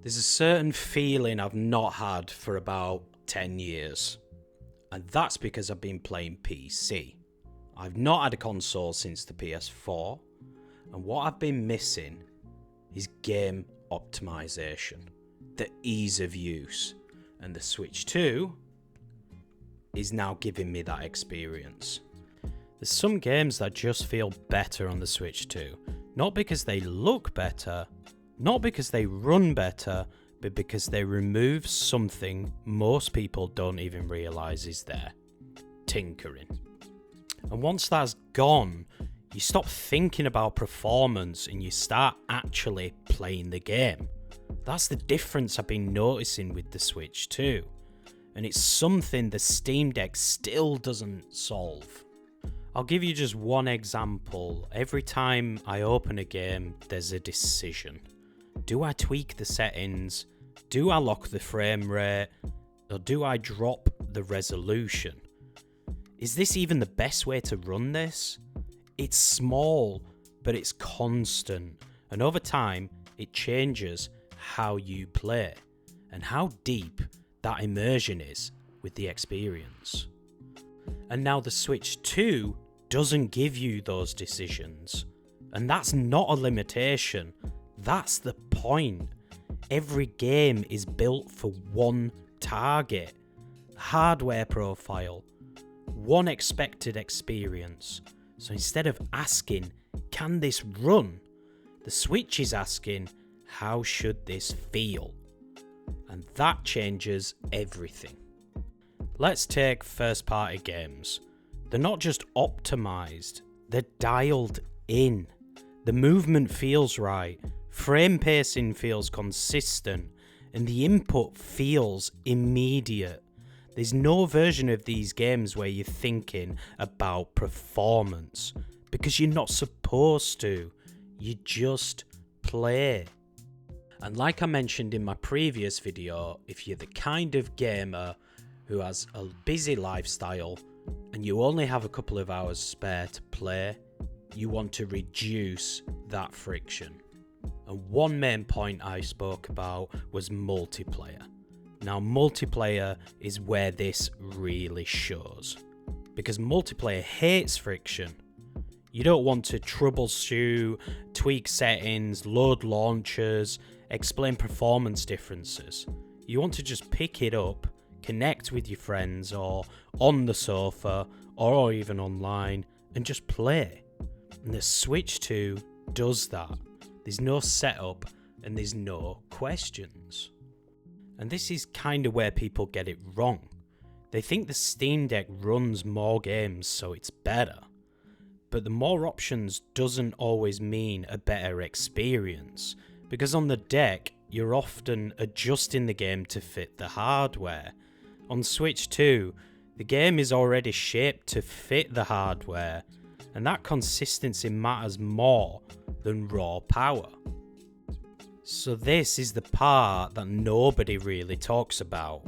There's a certain feeling I've not had for about 10 years. And that's because I've been playing PC. I've not had a console since the PS4. And what I've been missing is game optimization, the ease of use. And the Switch 2 is now giving me that experience. There's some games that just feel better on the Switch 2. Not because they look better, not because they run better, but because they remove something most people don't even realise is there. Tinkering. And once that's gone, you stop thinking about performance and you start actually playing the game. That's the difference I've been noticing with the Switch 2. And it's something the Steam Deck still doesn't solve. I'll give you just one example. Every time I open a game, there's a decision. Do I tweak the settings? Do I lock the frame rate? Or do I drop the resolution? Is this even the best way to run this? It's small, but it's constant. And over time, it changes how you play and how deep that immersion is with the experience. And now the Switch 2 doesn't give you those decisions. And that's not a limitation. That's the point. Every game is built for one target. Hardware profile. One expected experience. So instead of asking, can this run? The Switch is asking, how should this feel? And that changes everything. Let's take first party games. They're not just optimized, they're dialed in. The movement feels right, frame pacing feels consistent, and the input feels immediate. There's no version of these games where you're thinking about performance, because you're not supposed to. You just play. And like I mentioned in my previous video, if you're the kind of gamer who has a busy lifestyle and you only have a couple of hours spare to play, you want to reduce that friction. And one main point I spoke about was multiplayer. Now, multiplayer is where this really shows, because multiplayer hates friction. You don't want to troubleshoot, tweak settings, load launchers, explain performance differences. You want to just pick it up, connect with your friends or on the sofa or even online and just play. And the Switch 2 does that. There's no setup and there's no questions. And this is kind of where people get it wrong. They think the Steam Deck runs more games so it's better. But the more options doesn't always mean a better experience, because on the deck you're often adjusting the game to fit the hardware. On Switch 2, the game is already shaped to fit the hardware, and that consistency matters more than raw power. So this is the part that nobody really talks about.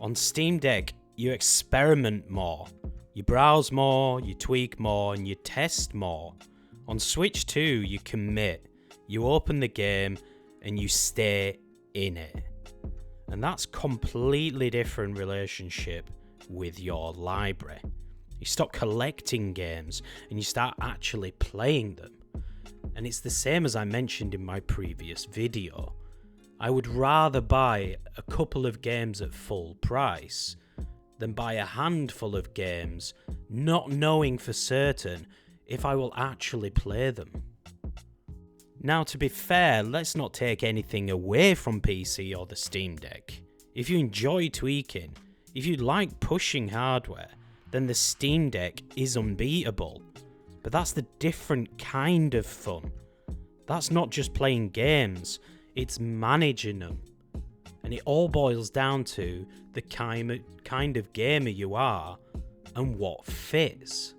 On Steam Deck, you experiment more. You browse more, you tweak more, and you test more. On Switch 2, you commit. You open the game, and you stay in it. And that's completely different relationship with your library. You stop collecting games, and you start actually playing them. And it's the same as I mentioned in my previous video. I would rather buy a couple of games at full price than buy a handful of games not knowing for certain if I will actually play them. Now, to be fair, let's not take anything away from PC or the Steam Deck. If you enjoy tweaking, if you like pushing hardware, then the Steam Deck is unbeatable. But that's the different kind of fun. That's not just playing games, it's managing them. And it all boils down to the kind of gamer you are and what fits.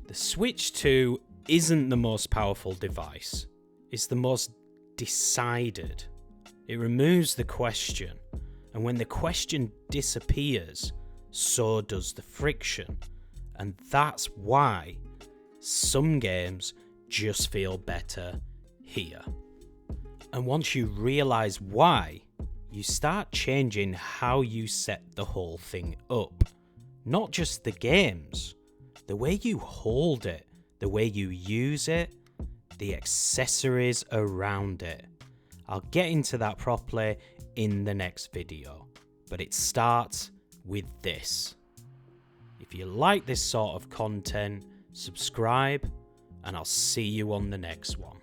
The Switch 2 isn't the most powerful device. It's the most decided. It removes the question. And when the question disappears, so does the friction. And that's why some games just feel better here. And once you realize why, you start changing how you set the whole thing up. Not just the games, the way you hold it, the way you use it, the accessories around it. I'll get into that properly in the next video, but it starts with this. If you like this sort of content, subscribe, and I'll see you on the next one.